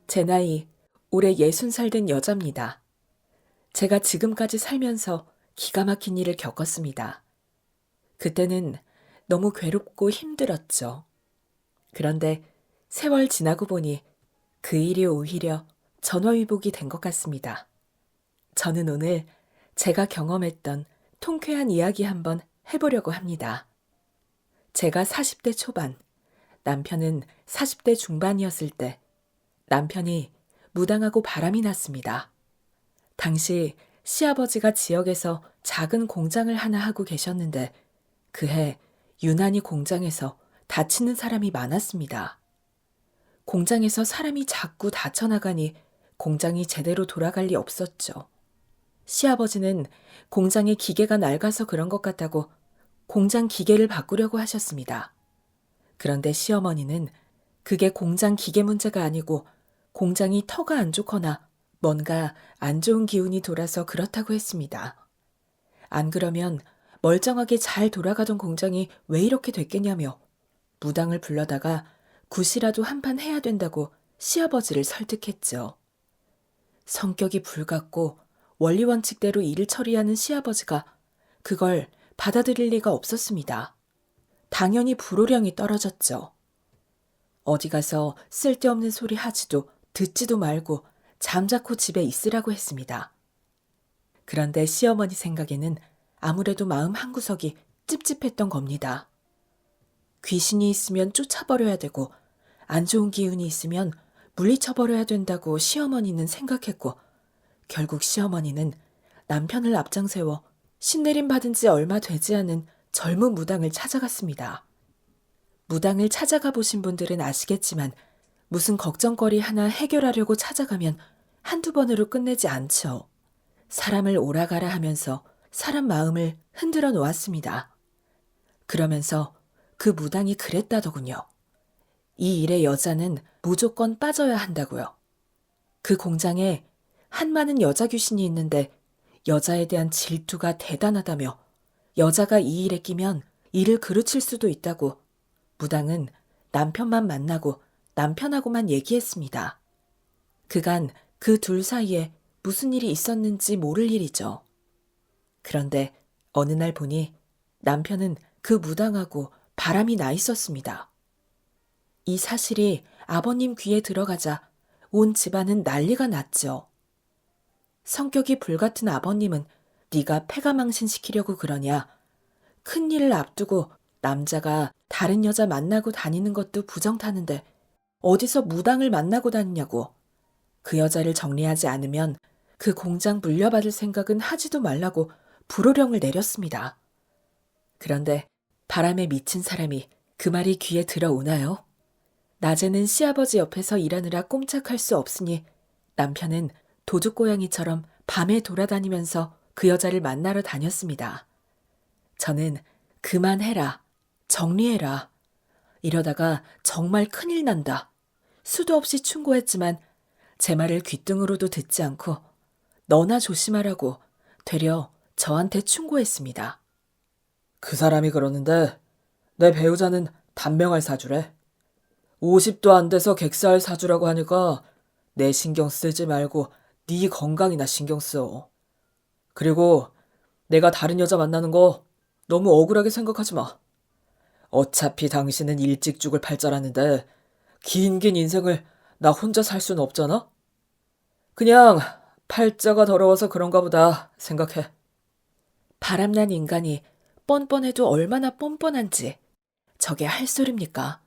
제 나이 올해 60살 된 여자입니다. 제가 지금까지 살면서 기가 막힌 일을 겪었습니다. 그때는 너무 괴롭고 힘들었죠. 그런데 세월 지나고 보니 그 일이 오히려 전화위복이 된 것 같습니다. 저는 오늘 제가 경험했던 통쾌한 이야기 한번 해보려고 합니다. 제가 40대 초반, 남편은 40대 중반이었을 때 남편이 무당하고 바람이 났습니다. 당시 시아버지가 지역에서 작은 공장을 하나 하고 계셨는데 그해 유난히 공장에서 다치는 사람이 많았습니다. 공장에서 사람이 자꾸 다쳐나가니 공장이 제대로 돌아갈 리 없었죠. 시아버지는 공장의 기계가 낡아서 그런 것 같다고 공장 기계를 바꾸려고 하셨습니다. 그런데 시어머니는 그게 공장 기계 문제가 아니고 공장이 터가 안 좋거나 뭔가 안 좋은 기운이 돌아서 그렇다고 했습니다. 안 그러면 멀쩡하게 잘 돌아가던 공장이 왜 이렇게 됐겠냐며 무당을 불러다가 굿이라도 한판 해야 된다고 시아버지를 설득했죠. 성격이 불같고 원리 원칙대로 일을 처리하는 시아버지가 그걸 받아들일 리가 없었습니다. 당연히 불호령이 떨어졌죠. 어디 가서 쓸데없는 소리 하지도 듣지도 말고 잠자코 집에 있으라고 했습니다. 그런데 시어머니 생각에는 아무래도 마음 한구석이 찝찝했던 겁니다. 귀신이 있으면 쫓아버려야 되고 안 좋은 기운이 있으면 물리쳐버려야 된다고 시어머니는 생각했고 결국 시어머니는 남편을 앞장세워 신내림 받은 지 얼마 되지 않은 젊은 무당을 찾아갔습니다. 무당을 찾아가 보신 분들은 아시겠지만 무슨 걱정거리 하나 해결하려고 찾아가면 한두 번으로 끝내지 않죠. 사람을 오라가라 하면서 사람 마음을 흔들어 놓았습니다. 그러면서 그 무당이 그랬다더군요. 이 일에 여자는 무조건 빠져야 한다고요. 그 공장에 한 많은 여자 귀신이 있는데 여자에 대한 질투가 대단하다며 여자가 이 일에 끼면 일을 그르칠 수도 있다고 무당은 남편만 만나고 남편하고만 얘기했습니다. 그간 그 둘 사이에 무슨 일이 있었는지 모를 일이죠. 그런데 어느 날 보니 남편은 그 무당하고 바람이 나 있었습니다. 이 사실이 아버님 귀에 들어가자 온 집안은 난리가 났죠. 성격이 불같은 아버님은 네가 패가망신시키려고 그러냐. 큰일을 앞두고 남자가 다른 여자 만나고 다니는 것도 부정타는데 어디서 무당을 만나고 다니냐고. 그 여자를 정리하지 않으면 그 공장 물려받을 생각은 하지도 말라고 불호령을 내렸습니다. 그런데 바람에 미친 사람이 그 말이 귀에 들어오나요? 낮에는 시아버지 옆에서 일하느라 꼼짝할 수 없으니 남편은 도둑고양이처럼 밤에 돌아다니면서 그 여자를 만나러 다녔습니다. 저는 그만해라, 정리해라. 이러다가 정말 큰일 난다. 수도 없이 충고했지만 제 말을 귓등으로도 듣지 않고 너나 조심하라고 되려 저한테 충고했습니다. 그 사람이 그러는데 내 배우자는 단명할 사주래. 50도 안 돼서 객사할 사주라고 하니까 내 신경 쓰지 말고 네 건강이나 신경 써. 그리고 내가 다른 여자 만나는 거 너무 억울하게 생각하지 마. 어차피 당신은 일찍 죽을 팔자라는데 긴 인생을 나 혼자 살 수는 없잖아? 그냥 팔자가 더러워서 그런가 보다 생각해. 바람난 인간이 뻔뻔해도 얼마나 뻔뻔한지 저게 할 소립니까?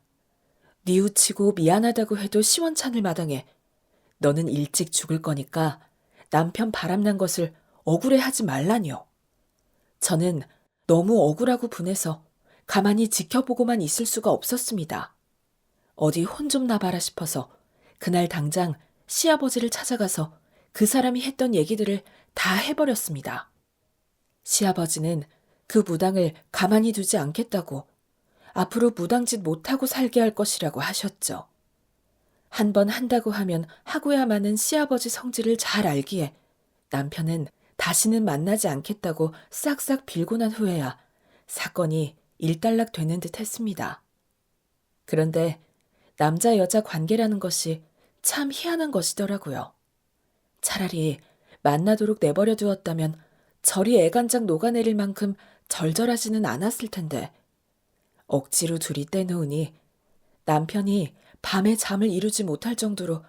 뉘우치고 미안하다고 해도 시원찮을 마당에 너는 일찍 죽을 거니까 남편 바람난 것을 억울해하지 말라니요. 저는 너무 억울하고 분해서 가만히 지켜보고만 있을 수가 없었습니다. 어디 혼 좀 나봐라 싶어서 그날 당장 시아버지를 찾아가서 그 사람이 했던 얘기들을 다 해버렸습니다. 시아버지는 그 무당을 가만히 두지 않겠다고 앞으로 무당짓 못하고 살게 할 것이라고 하셨죠. 한 번 한다고 하면 하고야마는 시아버지 성질을 잘 알기에 남편은 다시는 만나지 않겠다고 싹싹 빌고 난 후에야 사건이 일단락 되는 듯 했습니다. 그런데 남자 여자 관계라는 것이 참 희한한 것이더라고요. 차라리 만나도록 내버려 두었다면 절이 애간장 녹아내릴 만큼 절절하지는 않았을 텐데 억지로 둘이 떼놓으니 남편이 밤에 잠을 이루지 못할 정도로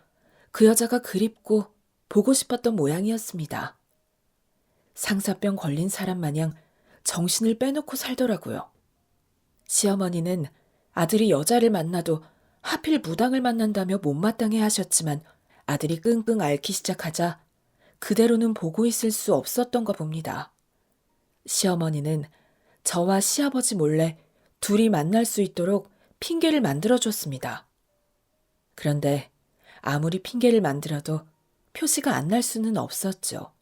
그 여자가 그립고 보고 싶었던 모양이었습니다. 상사병 걸린 사람 마냥 정신을 빼놓고 살더라고요. 시어머니는 아들이 여자를 만나도 하필 무당을 만난다며 못마땅해 하셨지만 아들이 끙끙 앓기 시작하자 그대로는 보고 있을 수 없었던가 봅니다. 시어머니는 저와 시아버지 몰래 둘이 만날 수 있도록 핑계를 만들어줬습니다. 그런데 아무리 핑계를 만들어도 표시가 안 날 수는 없었죠.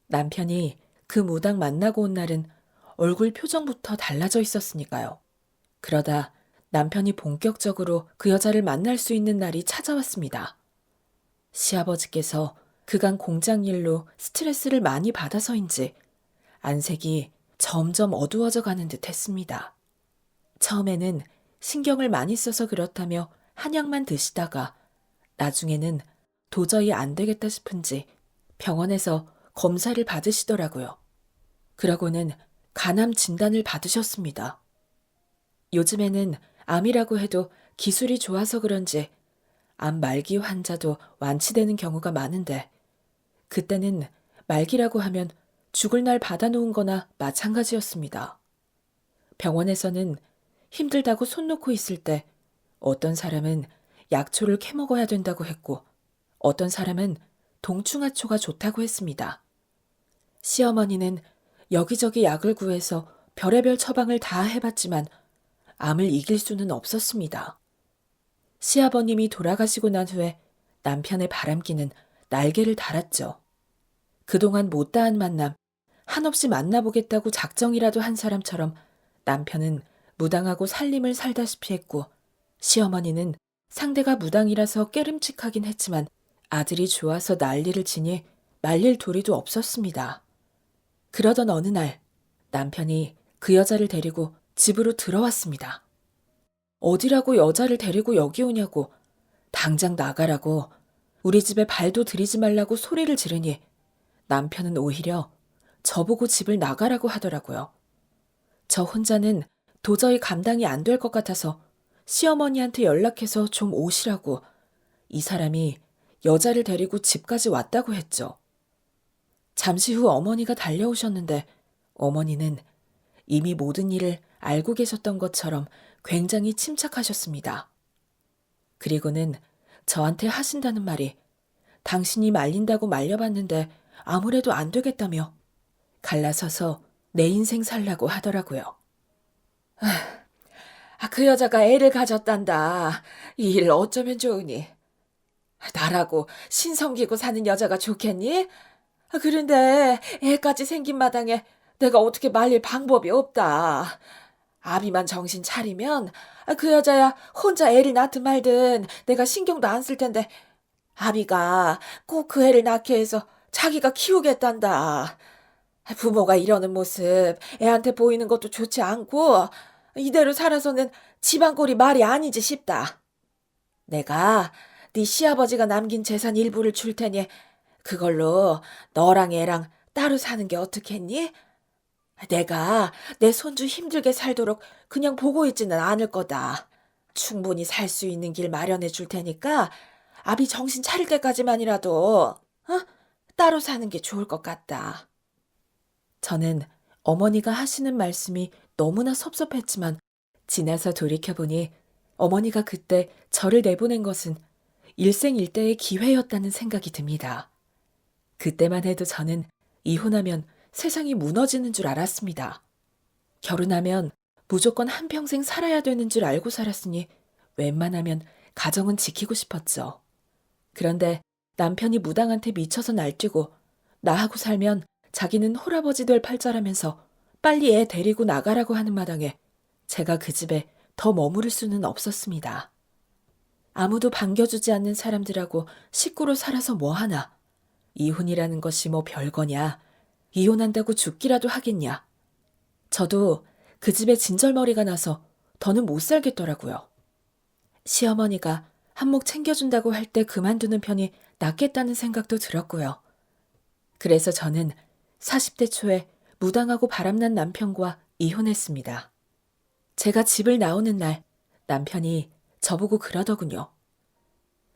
남편이 그 무당 만나고 온 날은 얼굴 표정부터 달라져 있었으니까요. 그러다 남편이 본격적으로 그 여자를 만날 수 있는 날이 찾아왔습니다. 시아버지께서 그간 공장 일로 스트레스를 많이 받아서인지 안색이 점점 어두워져 가는 듯 했습니다. 처음에는 신경을 많이 써서 그렇다며 한약만 드시다가 나중에는 도저히 안 되겠다 싶은지 병원에서 검사를 받으시더라고요. 그러고는 간암 진단을 받으셨습니다. 요즘에는 암이라고 해도 기술이 좋아서 그런지 암 말기 환자도 완치되는 경우가 많은데 그때는 말기라고 하면 죽을 날 받아놓은 거나 마찬가지였습니다. 병원에서는 힘들다고 손 놓고 있을 때 어떤 사람은 약초를 캐먹어야 된다고 했고 어떤 사람은 동충하초가 좋다고 했습니다. 시어머니는 여기저기 약을 구해서 별의별 처방을 다 해봤지만 암을 이길 수는 없었습니다. 시아버님이 돌아가시고 난 후에 남편의 바람기는 날개를 달았죠. 그동안 못다한 만남, 한없이 만나보겠다고 작정이라도 한 사람처럼 남편은 무당하고 살림을 살다시피 했고 시어머니는 상대가 무당이라서 깨름칙하긴 했지만 아들이 좋아서 난리를 치니 말릴 도리도 없었습니다. 그러던 어느 날 남편이 그 여자를 데리고 집으로 들어왔습니다. 어디라고 여자를 데리고 여기 오냐고 당장 나가라고 우리 집에 발도 들이지 말라고 소리를 지르니 남편은 오히려 저보고 집을 나가라고 하더라고요. 저 혼자는 도저히 감당이 안 될 것 같아서 시어머니한테 연락해서 좀 오시라고 이 사람이 여자를 데리고 집까지 왔다고 했죠. 잠시 후 어머니가 달려오셨는데 어머니는 이미 모든 일을 알고 계셨던 것처럼 굉장히 침착하셨습니다. 그리고는 저한테 하신다는 말이 당신이 말린다고 말려봤는데 아무래도 안 되겠다며 갈라서서 내 인생 살라고 하더라고요. 그 여자가 애를 가졌단다. 이 일 어쩌면 좋으니. 나라고 신성기고 사는 여자가 좋겠니? 그런데 애까지 생긴 마당에 내가 어떻게 말릴 방법이 없다. 아비만 정신 차리면 그 여자야 혼자 애를 낳든 말든 내가 신경도 안 쓸 텐데 아비가 꼭 그 애를 낳게 해서 자기가 키우겠단다. 부모가 이러는 모습 애한테 보이는 것도 좋지 않고 이대로 살아서는 집안꼴이 말이 아니지 싶다. 내가 네 시아버지가 남긴 재산 일부를 줄 테니 그걸로 너랑 애랑 따로 사는 게 어떻겠니? 내가 내 손주 힘들게 살도록 그냥 보고 있지는 않을 거다. 충분히 살 수 있는 길 마련해 줄 테니까 아비 정신 차릴 때까지만이라도 따로 사는 게 좋을 것 같다. 저는 어머니가 하시는 말씀이 너무나 섭섭했지만 지나서 돌이켜보니 어머니가 그때 저를 내보낸 것은 일생일대의 기회였다는 생각이 듭니다. 그때만 해도 저는 이혼하면 세상이 무너지는 줄 알았습니다. 결혼하면 무조건 한평생 살아야 되는 줄 알고 살았으니 웬만하면 가정은 지키고 싶었죠. 그런데 남편이 무당한테 미쳐서 날뛰고 나하고 살면 자기는 홀아버지 될 팔자라면서 빨리 애 데리고 나가라고 하는 마당에 제가 그 집에 더 머무를 수는 없었습니다. 아무도 반겨주지 않는 사람들하고 식구로 살아서 뭐하나. 이혼이라는 것이 뭐 별거냐. 이혼한다고 죽기라도 하겠냐. 저도 그 집에 진절머리가 나서 더는 못 살겠더라고요. 시어머니가 한몫 챙겨준다고 할 때 그만두는 편이 낫겠다는 생각도 들었고요. 그래서 저는 40대 초에 무당하고 바람난 남편과 이혼했습니다. 제가 집을 나오는 날 남편이 저보고 그러더군요.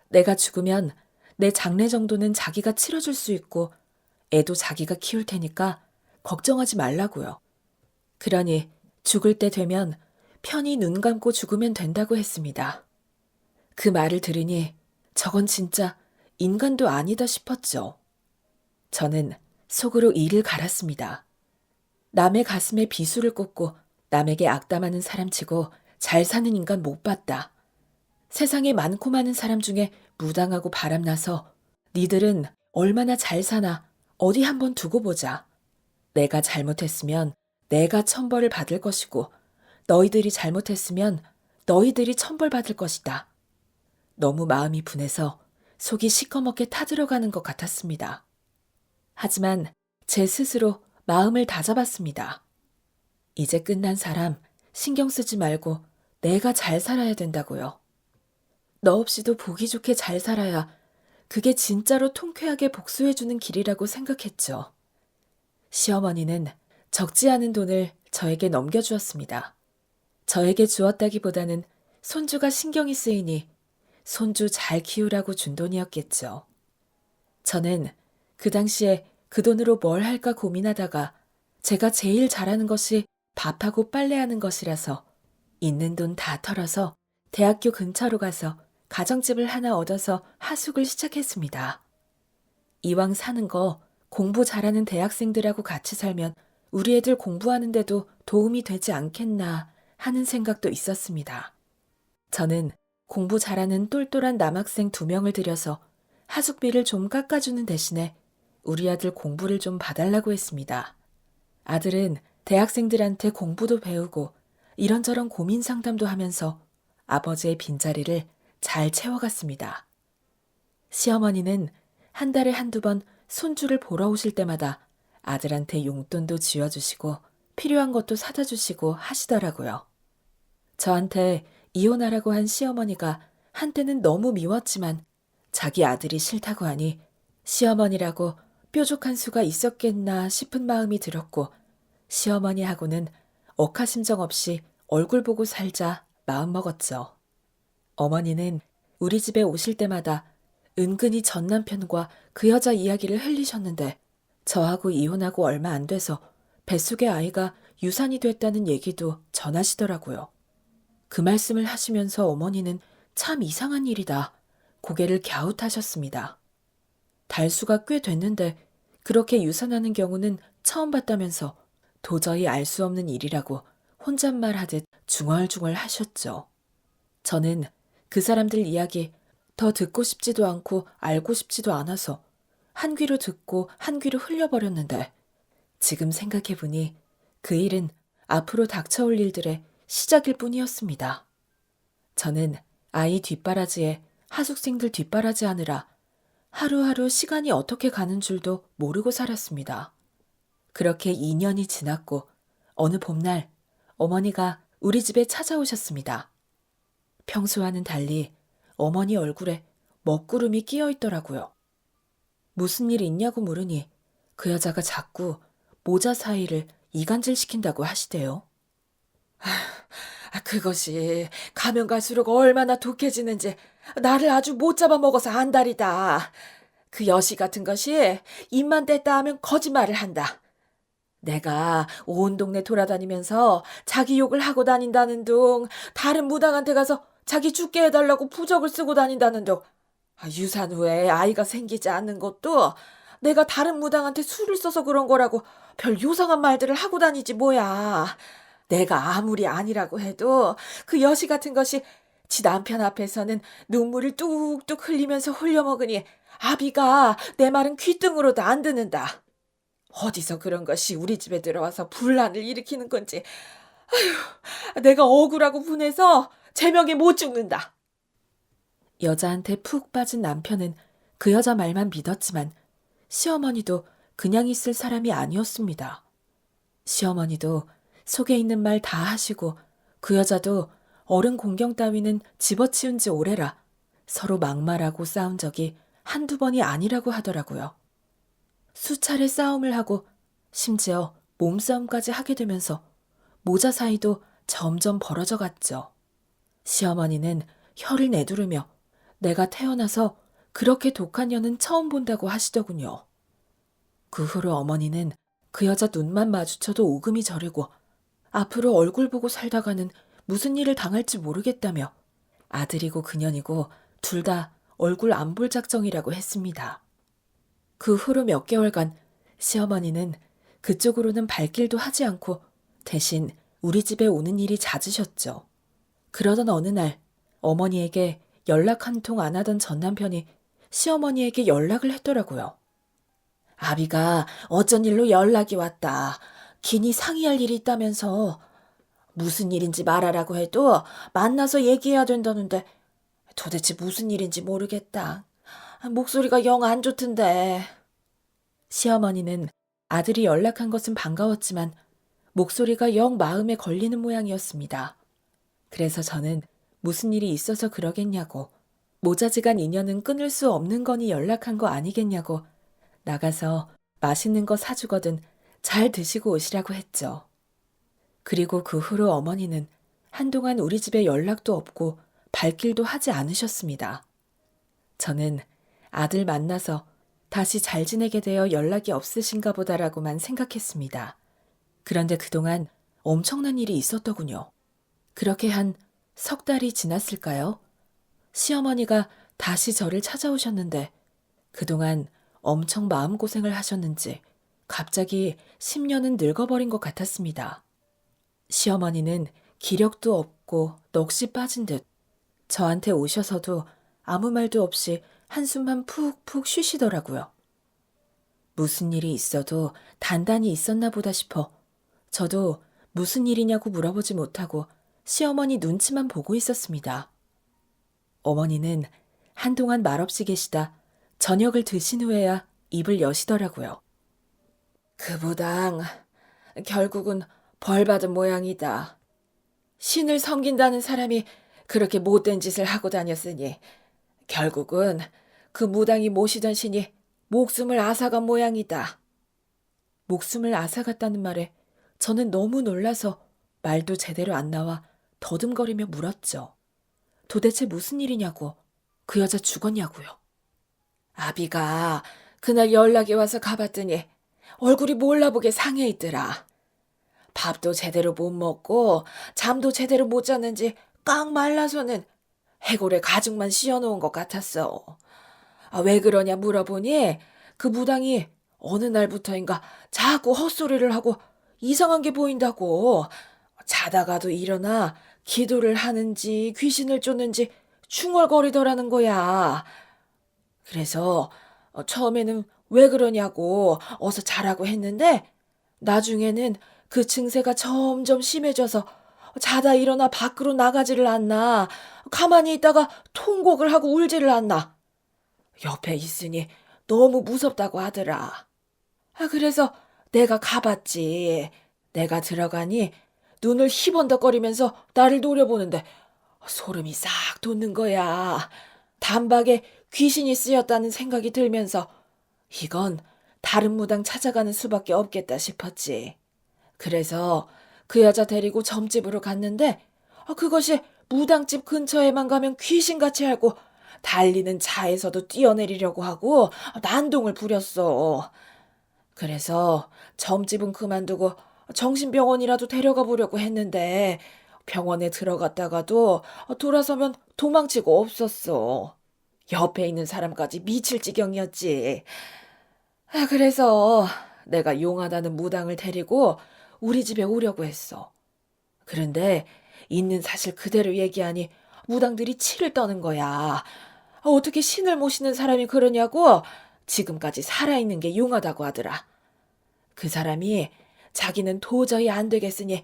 내가 죽으면 내 장례 정도는 자기가 치러줄 수 있고 애도 자기가 키울 테니까 걱정하지 말라고요. 그러니 죽을 때 되면 편히 눈 감고 죽으면 된다고 했습니다. 그 말을 들으니 저건 진짜 인간도 아니다 싶었죠. 저는 속으로 이를 갈았습니다. 남의 가슴에 비수를 꽂고 남에게 악담하는 사람치고 잘 사는 인간 못 봤다. 세상에 많고 많은 사람 중에 무당하고 바람나서 니들은 얼마나 잘 사나 어디 한번 두고 보자. 내가 잘못했으면 내가 천벌을 받을 것이고 너희들이 잘못했으면 너희들이 천벌받을 것이다. 너무 마음이 분해서 속이 시커멓게 타들어가는 것 같았습니다. 하지만 제 스스로 마음을 다잡았습니다. 이제 끝난 사람 신경 쓰지 말고 내가 잘 살아야 된다고요. 너 없이도 보기 좋게 잘 살아야 그게 진짜로 통쾌하게 복수해주는 길이라고 생각했죠. 시어머니는 적지 않은 돈을 저에게 넘겨주었습니다. 저에게 주었다기보다는 손주가 신경이 쓰이니 손주 잘 키우라고 준 돈이었겠죠. 저는 그 당시에 그 돈으로 뭘 할까 고민하다가 제가 제일 잘하는 것이 밥하고 빨래하는 것이라서 있는 돈 다 털어서 대학교 근처로 가서 가정집을 하나 얻어서 하숙을 시작했습니다. 이왕 사는 거 공부 잘하는 대학생들하고 같이 살면 우리 애들 공부하는데도 도움이 되지 않겠나 하는 생각도 있었습니다. 저는 공부 잘하는 똘똘한 남학생 2명을 들여서 하숙비를 좀 깎아주는 대신에 우리 아들 공부를 좀 봐달라고 했습니다. 아들은 대학생들한테 공부도 배우고 이런저런 고민 상담도 하면서 아버지의 빈자리를 잘 채워갔습니다. 시어머니는 한 달에 한두 번 손주를 보러 오실 때마다 아들한테 용돈도 쥐어주시고 필요한 것도 사다 주시고 하시더라고요. 저한테 이혼하라고 한 시어머니가 한때는 너무 미웠지만 자기 아들이 싫다고 하니 시어머니라고 뾰족한 수가 있었겠나 싶은 마음이 들었고 시어머니하고는 억하심정 없이 얼굴 보고 살자 마음먹었죠. 어머니는 우리 집에 오실 때마다 은근히 전 남편과 그 여자 이야기를 흘리셨는데 저하고 이혼하고 얼마 안 돼서 뱃속의 아이가 유산이 됐다는 얘기도 전하시더라고요. 그 말씀을 하시면서 어머니는 참 이상한 일이다. 고개를 갸웃하셨습니다. 달수가 꽤 됐는데 그렇게 유산하는 경우는 처음 봤다면서 도저히 알 수 없는 일이라고 혼잣말 하듯 중얼중얼 하셨죠. 저는 그 사람들 이야기 더 듣고 싶지도 않고 알고 싶지도 않아서 한 귀로 듣고 한 귀로 흘려버렸는데 지금 생각해보니 그 일은 앞으로 닥쳐올 일들의 시작일 뿐이었습니다. 저는 아이 뒷바라지에 하숙생들 뒷바라지 하느라 하루하루 시간이 어떻게 가는 줄도 모르고 살았습니다. 그렇게 2년이 지났고 어느 봄날 어머니가 우리 집에 찾아오셨습니다. 평소와는 달리 어머니 얼굴에 먹구름이 끼어 있더라고요. 무슨 일 있냐고 물으니 그 여자가 자꾸 모자 사이를 이간질 시킨다고 하시대요. 그것이 가면 갈수록 얼마나 독해지는지 나를 아주 못 잡아먹어서 안달이다. 그 여시 같은 것이 입만 뗐다 하면 거짓말을 한다. 내가 온 동네 돌아다니면서 자기 욕을 하고 다닌다는 둥, 다른 무당한테 가서 자기 죽게 해달라고 부적을 쓰고 다닌다는 둥, 유산 후에 아이가 생기지 않는 것도 내가 다른 무당한테 수를 써서 그런 거라고 별 요상한 말들을 하고 다니지 뭐야. 내가 아무리 아니라고 해도 그 여시 같은 것이 지 남편 앞에서는 눈물을 뚝뚝 흘리면서 흘려먹으니 아비가 내 말은 귓등으로도 안 듣는다. 어디서 그런 것이 우리 집에 들어와서 분란을 일으키는 건지. 아휴, 내가 억울하고 분해서 제명에 못 죽는다. 여자한테 푹 빠진 남편은 그 여자 말만 믿었지만 시어머니도 그냥 있을 사람이 아니었습니다. 시어머니도 속에 있는 말 다 하시고 그 여자도 어른 공경 따위는 집어치운 지 오래라 서로 막말하고 싸운 적이 한두 번이 아니라고 하더라고요. 수차례 싸움을 하고 심지어 몸싸움까지 하게 되면서 모자 사이도 점점 벌어져 갔죠. 시어머니는 혀를 내두르며 내가 태어나서 그렇게 독한 년은 처음 본다고 하시더군요. 그 후로 어머니는 그 여자 눈만 마주쳐도 오금이 저리고 앞으로 얼굴 보고 살다가는 무슨 일을 당할지 모르겠다며 아들이고 그년이고 둘 다 얼굴 안 볼 작정이라고 했습니다. 그 후로 몇 개월간 시어머니는 그쪽으로는 발길도 하지 않고 대신 우리 집에 오는 일이 잦으셨죠. 그러던 어느 날 어머니에게 연락 한 통 안 하던 전 남편이 시어머니에게 연락을 했더라고요. 아비가 어쩐 일로 연락이 왔다. 긴히 상의할 일이 있다면서. 무슨 일인지 말하라고 해도 만나서 얘기해야 된다는데 도대체 무슨 일인지 모르겠다. 목소리가 영 안 좋던데. 시어머니는 아들이 연락한 것은 반가웠지만 목소리가 영 마음에 걸리는 모양이었습니다. 그래서 저는 무슨 일이 있어서 그러겠냐고, 모자지간 인연은 끊을 수 없는 거니 연락한 거 아니겠냐고 나가서 맛있는 거 사주거든 잘 드시고 오시라고 했죠. 그리고 그 후로 어머니는 한동안 우리 집에 연락도 없고 발길도 하지 않으셨습니다. 저는 아들 만나서 다시 잘 지내게 되어 연락이 없으신가 보다라고만 생각했습니다. 그런데 그동안 엄청난 일이 있었더군요. 그렇게 한 석 달이 지났을까요? 시어머니가 다시 저를 찾아오셨는데 그동안 엄청 마음고생을 하셨는지 갑자기 10년은 늙어버린 것 같았습니다. 시어머니는 기력도 없고 넋이 빠진 듯 저한테 오셔서도 아무 말도 없이 한숨만 푹푹 쉬시더라고요. 무슨 일이 있어도 단단히 있었나 보다 싶어 저도 무슨 일이냐고 물어보지 못하고 시어머니 눈치만 보고 있었습니다. 어머니는 한동안 말없이 계시다 저녁을 드신 후에야 입을 여시더라고요. 그 무당 결국은 벌 받은 모양이다. 신을 섬긴다는 사람이 그렇게 못된 짓을 하고 다녔으니 결국은 그 무당이 모시던 신이 목숨을 앗아간 모양이다. 목숨을 앗아갔다는 말에 저는 너무 놀라서 말도 제대로 안 나와 더듬거리며 물었죠. 도대체 무슨 일이냐고, 그 여자 죽었냐고요. 아비가 그날 연락이 와서 가봤더니 얼굴이 몰라보게 상해 있더라. 밥도 제대로 못 먹고 잠도 제대로 못 잤는지 깡 말라서는 해골에 가죽만 씌워놓은 것 같았어. 왜 그러냐 물어보니 그 무당이 어느 날부터인가 자꾸 헛소리를 하고 이상한 게 보인다고. 자다가도 일어나 기도를 하는지 귀신을 쫓는지 중얼거리더라는 거야. 그래서 처음에는 왜 그러냐고 어서 자라고 했는데 나중에는 그 증세가 점점 심해져서 자다 일어나 밖으로 나가지를 않나. 가만히 있다가 통곡을 하고 울지를 않나. 옆에 있으니 너무 무섭다고 하더라. 그래서 내가 가봤지. 내가 들어가니 눈을 희번덕거리면서 나를 노려보는데 소름이 싹 돋는 거야. 단박에 귀신이 쓰였다는 생각이 들면서 이건 다른 무당 찾아가는 수밖에 없겠다 싶었지. 그래서 그 여자 데리고 점집으로 갔는데 그것이 무당집 근처에만 가면 귀신같이 알고 달리는 차에서도 뛰어내리려고 하고 난동을 부렸어. 그래서 점집은 그만두고 정신병원이라도 데려가 보려고 했는데 병원에 들어갔다가도 돌아서면 도망치고 없었어. 옆에 있는 사람까지 미칠 지경이었지. 그래서 내가 용하다는 무당을 데리고 우리 집에 오려고 했어. 그런데 있는 사실 그대로 얘기하니 무당들이 치를 떠는 거야. 어떻게 신을 모시는 사람이 그러냐고 지금까지 살아있는 게 용하다고 하더라. 그 사람이 자기는 도저히 안 되겠으니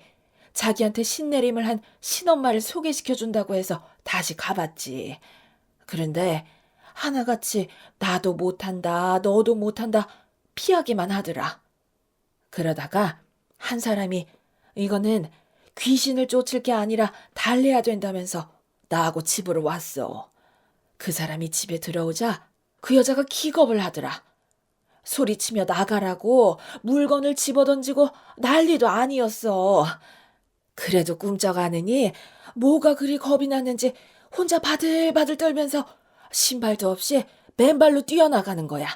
자기한테 신내림을 한 신엄마를 소개시켜준다고 해서 다시 가봤지. 그런데 하나같이 나도 못한다, 너도 못한다 피하기만 하더라. 그러다가 한 사람이 이거는 귀신을 쫓을 게 아니라 달래야 된다면서 나하고 집으로 왔어. 그 사람이 집에 들어오자 그 여자가 기겁을 하더라. 소리치며 나가라고 물건을 집어던지고 난리도 아니었어. 그래도 꿈쩍 않으니 뭐가 그리 겁이 났는지 혼자 바들바들 떨면서 신발도 없이 맨발로 뛰어나가는 거야.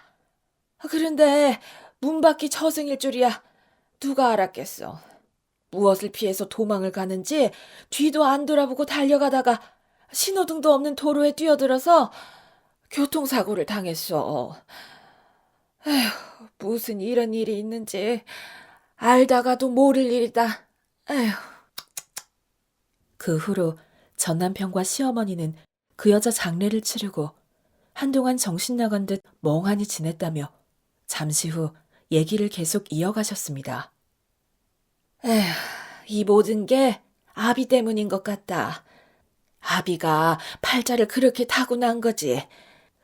그런데 문 밖이 저승일 줄이야. 누가 알았겠어. 무엇을 피해서 도망을 가는지 뒤도 안 돌아보고 달려가다가 신호등도 없는 도로에 뛰어들어서 교통사고를 당했어. 에휴, 무슨 이런 일이 있는지 알다가도 모를 일이다. 에휴. 그 후로 전 남편과 시어머니는 그 여자 장례를 치르고 한동안 정신 나간 듯 멍하니 지냈다며 잠시 후 얘기를 계속 이어가셨습니다. 에휴, 이 모든 게 아비 때문인 것 같다. 아비가 팔자를 그렇게 타고난 거지.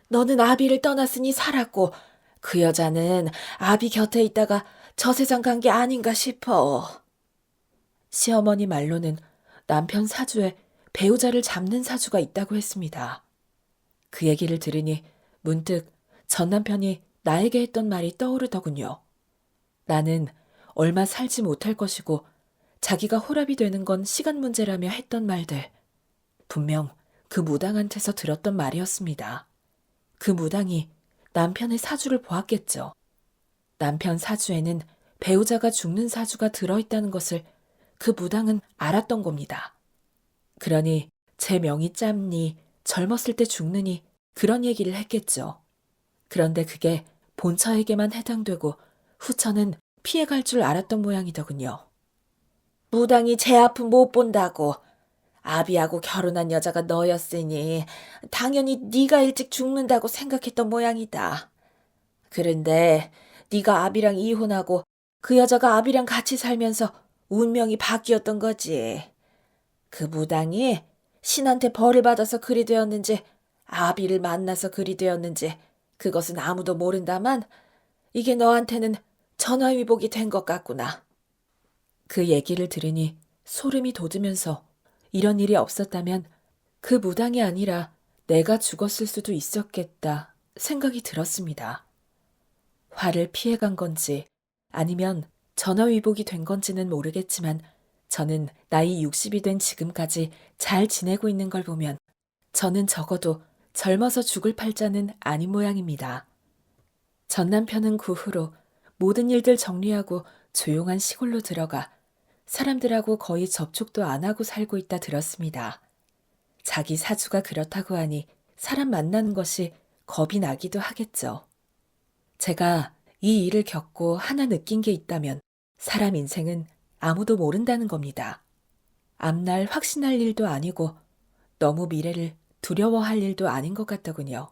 너는 아비를 떠났으니 살았고 그 여자는 아비 곁에 있다가 저 세상 간 게 아닌가 싶어. 시어머니 말로는 남편 사주에 배우자를 잡는 사주가 있다고 했습니다. 그 얘기를 들으니 문득 전 남편이 나에게 했던 말이 떠오르더군요. 나는 얼마 살지 못할 것이고 자기가 호랍이 되는 건 시간 문제라며 했던 말들. 분명 그 무당한테서 들었던 말이었습니다. 그 무당이 남편의 사주를 보았겠죠. 남편 사주에는 배우자가 죽는 사주가 들어있다는 것을 그 무당은 알았던 겁니다. 그러니 제 명이 짧니 젊었을 때 죽느니 그런 얘기를 했겠죠. 그런데 그게 본처에게만 해당되고 후처는 피해갈 줄 알았던 모양이더군요. 무당이 제 아픔 못 본다고. 아비하고 결혼한 여자가 너였으니 당연히 네가 일찍 죽는다고 생각했던 모양이다. 그런데 네가 아비랑 이혼하고 그 여자가 아비랑 같이 살면서 운명이 바뀌었던 거지. 그 무당이 신한테 벌을 받아서 그리 되었는지 아비를 만나서 그리 되었는지 그것은 아무도 모른다만 이게 너한테는 전화위복이 된 것 같구나. 그 얘기를 들으니 소름이 돋으면서 이런 일이 없었다면 그 무당이 아니라 내가 죽었을 수도 있었겠다 생각이 들었습니다. 화를 피해간 건지 아니면 전화위복이 된 건지는 모르겠지만 저는 나이 60이 된 지금까지 잘 지내고 있는 걸 보면 저는 적어도 젊어서 죽을 팔자는 아닌 모양입니다. 전 남편은 그 후로 모든 일들 정리하고 조용한 시골로 들어가 사람들하고 거의 접촉도 안 하고 살고 있다 들었습니다. 자기 사주가 그렇다고 하니 사람 만나는 것이 겁이 나기도 하겠죠. 제가 이 일을 겪고 하나 느낀 게 있다면 사람 인생은 아무도 모른다는 겁니다. 앞날 확신할 일도 아니고 너무 미래를 두려워할 일도 아닌 것 같더군요.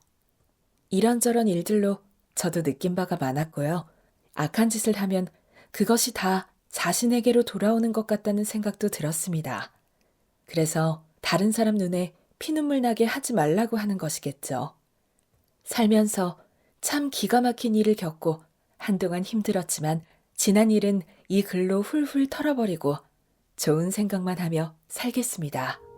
이런저런 일들로 저도 느낀 바가 많았고요. 악한 짓을 하면 그것이 다 자신에게로 돌아오는 것 같다는 생각도 들었습니다. 그래서 다른 사람 눈에 피눈물 나게 하지 말라고 하는 것이겠죠. 살면서 참 기가 막힌 일을 겪고 한동안 힘들었지만 지난 일은 이 글로 훌훌 털어버리고 좋은 생각만 하며 살겠습니다.